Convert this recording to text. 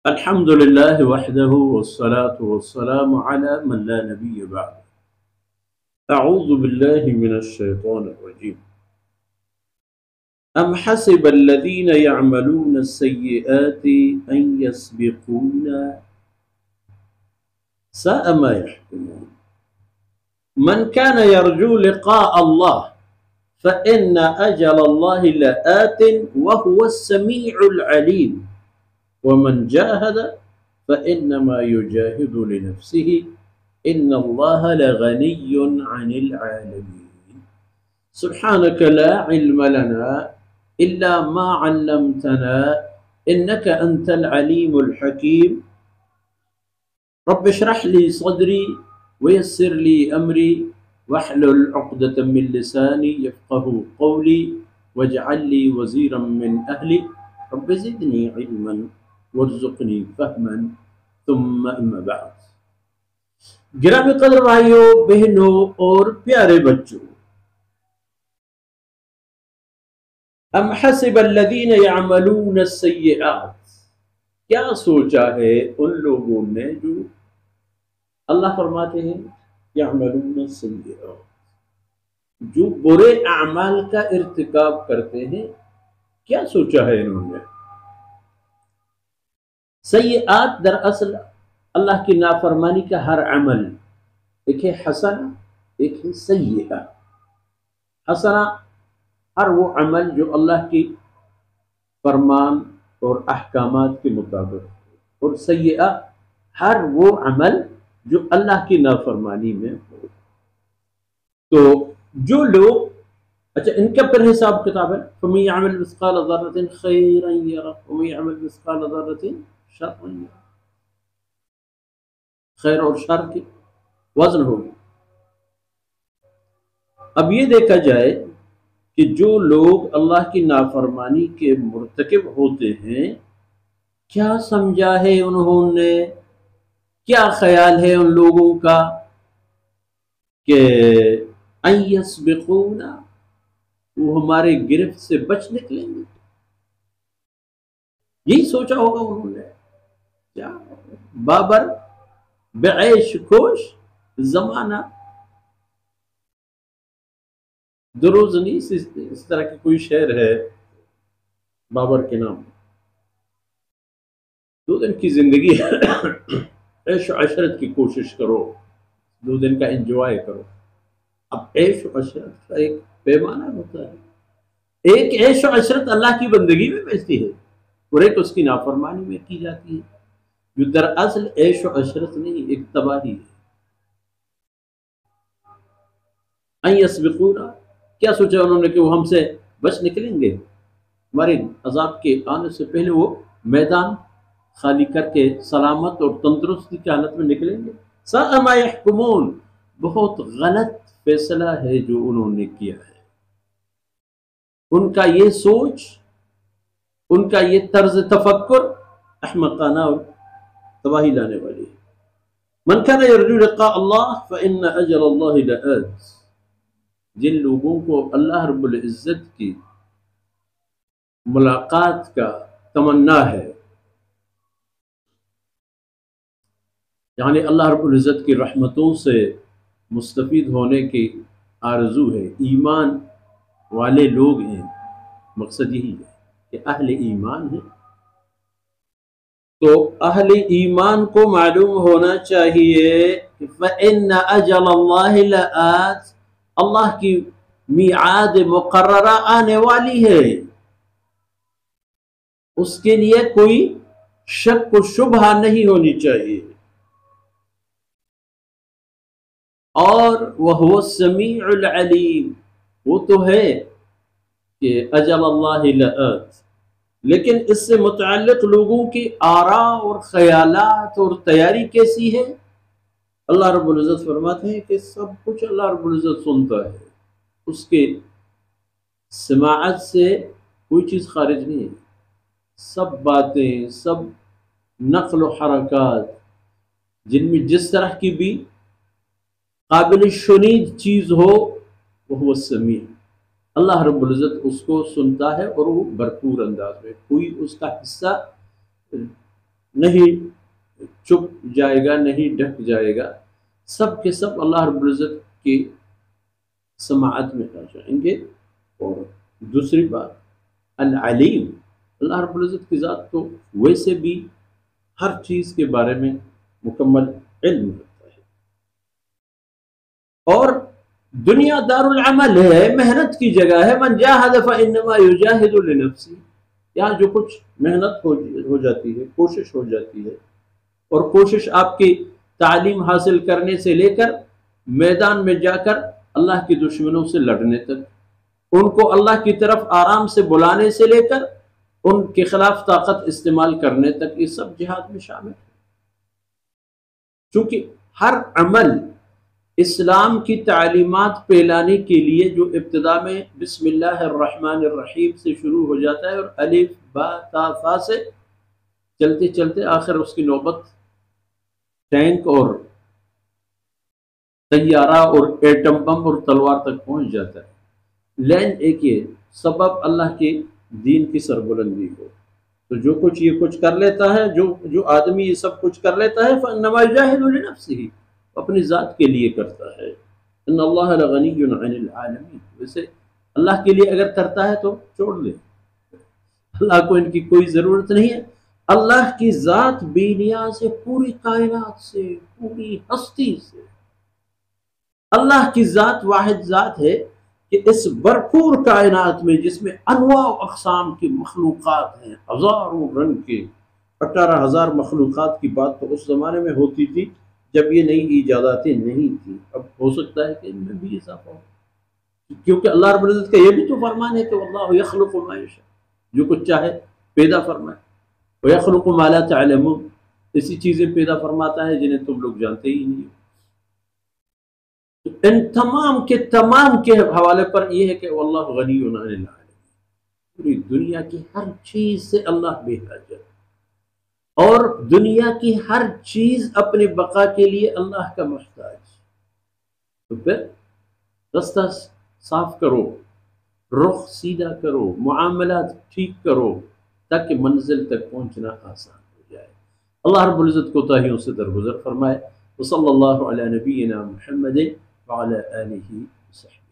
الحمد لله وحده والصلاة والسلام على من لا نبي بعد. أعوذ بالله من الشيطان الرجيم. أم حسب الذين يعملون السيئات أن يسبقونا ساء ما يحكمون. من كان يرجو لقاء الله فإن أجل الله لآت وهو السميع العليم ومن جاهد فإنما يجاهد لنفسه إن الله لغني عن العالمين. سبحانك لا علم لنا إلا ما علمتنا إنك أنت العليم الحكيم. رب اشرح لي صدري ويسر لي أمري واحلل عقدة من لساني يفقه قولي واجعل لي وزيرا من أهلي رب زدني علما وارزقنی فہما ثم اما بعد. گرامی قدر بھائیوں، بہنوں اور پیارے بچوں، ام حسب الذین یعملون السیئات، کیا سوچا ہے ان لوگوں نے جو اللہ فرماتے ہیں یعملون السیئات، جو برے اعمال کا ارتکاب کرتے ہیں، کیا سوچا ہے انہوں نے؟ سیئات دراصل اللہ کی نافرمانی کا ہر عمل، ایک ہے حسنہ ایک ہے سیئہ. حسنہ ہر وہ عمل جو اللہ کی فرمان اور احکامات کے مطابق، اور سیئہ ہر وہ عمل جو اللہ کی نافرمانی میں ہو. تو جو لوگ، اچھا ان کا پھر حساب کتاب ہے، فَمَن يَعْمَلْ مِثْقَالَ ذَرَّةٍ خَيْرًا يَرَهُ وَمَن يَعْمَلْ مِثْقَالَ ذَرَّةٍ شَرًّا يَرَهُ. خیر اور شر کی وزن ہوگی. اب یہ دیکھا جائے کہ جو لوگ اللہ کی نافرمانی کے مرتکب ہوتے ہیں، کیا سمجھا ہے انہوں نے، کیا خیال ہے ان لوگوں کا کہ ان یسبقونا، وہ ہمارے گرفت سے بچ نکلیں گے. یہی سوچا ہوگا انہوں نے. کیا بابر بعیش خوش زمانہ دروز نہیں، اس طرح کی کوئی شعر ہے بابر کے نام. 2 دن کی زندگی ہے، عیش و عشرت کی کوشش کرو، 2 دن کا انجوائے کرو. اب عیش و عشرت کا ایک پیمانہ ہوتا ہے. ایک عیش و عشرت اللہ کی بندگی میں بیچتی ہے اور ایک اس کی نافرمانی میں کی جاتی ہے، جو دراصل عیش و عشرت نہیں، ایک تباہی ہے. ان یسبقونا، کیا سوچا انہوں نے کہ وہ ہم سے بچ نکلیں گے؟ ہمارے عذاب کے آنے سے پہلے وہ میدان خالی کر کے سلامت اور تندرستی کی حالت میں نکلیں گے. ساء ما یحکمون، بہت غلط فیصلہ ہے جو انہوں نے کیا ہے. ان کا یہ سوچ، ان کا یہ طرز تفکر احمقانہ اور تباہی لانے والی ہے. من کان یرجو لقاء اللہ فإن اجل اللہ لآت، جن لوگوں کو اللہ رب العزت کی ملاقات کا تمنا ہے، یعنی اللہ رب العزت کی رحمتوں سے مستفید ہونے کی آرزو ہے، ایمان والے لوگ ہیں، مقصد یہی ہے کہ اہل ایمان ہیں. تو اہل ایمان کو معلوم ہونا چاہیے کہ فَإِنَّ أَجَلَ اللَّهِ لَآتٍ، اللہ کی میعاد مقررہ آنے والی ہے، اس کے لیے کوئی شک و شبہ نہیں ہونی چاہیے. اور وَهُوَ السَّمِيعُ الْعَلِيمُ، وہ تو ہے کہ اجل اللہ لآت، لیکن اس سے متعلق لوگوں کی آراء اور خیالات اور تیاری کیسی ہے؟ اللہ رب العزت فرماتے ہیں کہ سب کچھ اللہ رب العزت سنتا ہے، اس کے سماعت سے کوئی چیز خارج نہیں ہے. سب باتیں، سب نقل و حرکات، جن میں جس طرح کی بھی قابل شنید چیز ہو، وہ السمیع، اللہ رب العزت اس کو سنتا ہے اور وہ بھرپور انداز میں، کوئی اس کا حصہ نہیں چھپ جائے گا، نہیں ڈھک جائے گا، سب کے سب اللہ رب العزت کی سماعت میں آ جائیں گے۔ اور دوسری بات العلیم، اللہ رب العزت کی ذات تو ویسے بھی ہر چیز کے بارے میں مکمل علم رکھتا ہے۔ اور دنیا دار العمل ہے، محنت کی جگہ ہے، من جاہد فانما یجاہد لنفسہ، یہاں جو کچھ محنت ہو جاتی ہے، کوشش ہو جاتی ہے، اور کوشش آپ کی تعلیم حاصل کرنے سے لے کر میدان میں جا کر اللہ کے دشمنوں سے لڑنے تک، ان کو اللہ کی طرف آرام سے بلانے سے لے کر ان کے خلاف طاقت استعمال کرنے تک، یہ سب جہاد میں شامل ہے۔ چونکہ ہر عمل اسلام کی تعلیمات پہ لانے کے لیے جو ابتدا میں بسم اللہ الرحمن الرحیم سے شروع ہو جاتا ہے اور الف با تا فا سے چلتے چلتے آخر اس کی نوبت ٹینک اور طیارہ اور ایٹم بم اور تلوار تک پہنچ جاتا ہے، لین ایک یہ سبب اللہ کے دین کی سربلندی ہو۔ تو جو کچھ یہ کچھ کر لیتا ہے، جو آدمی یہ سب کچھ کر لیتا ہے فانما یجاہد لنفسہ، اپنی ذات کے لیے کرتا ہے۔ ان اللہ لغنی عن العالمین، ویسے اللہ کے لیے اگر کرتا ہے تو چھوڑ دے، اللہ کو ان کی کوئی ضرورت نہیں ہے۔ اللہ کی ذات بے نیاز ہے پوری کائنات سے، پوری ہستی سے۔ اللہ کی ذات واحد ذات ہے کہ اس بھرپور کائنات میں جس میں انواع و اقسام کی مخلوقات ہیں، ہزاروں رنگ کے 18,000 مخلوقات کی بات تو اس زمانے میں ہوتی تھی جب یہ نئی ایجاداتیں نہیں تھیں، اب ہو سکتا ہے کہ ان میں بھی اضافہ ہو، کیونکہ اللہ رب العزت کا یہ بھی تو فرمان ہے کہ واللہ یخلق ما یشاء، جو کچھ چاہے پیدا فرمائے، وَيَخْلُقُ مَا لَا تَعْلَمُونَ، ایسی چیزیں پیدا فرماتا ہے جنہیں تم لوگ جانتے ہی نہیں۔ ان تمام کے حوالے پر یہ ہے کہ واللہ غنی عن العالمین، پوری دنیا کی ہر چیز سے اللہ بے حاجت، اور دنیا کی ہر چیز اپنے بقا کے لیے اللہ کا محتاج۔ تو پھر رستہ صاف کرو، رخ سیدھا کرو، معاملات ٹھیک کرو تاکہ منزل تک پہنچنا آسان ہو جائے۔ اللہ رب العزت کوتاہیوں سے درگزر فرمائے۔ وصلی اللہ علی نبینا محمد وعلی آلہ وصحبہ۔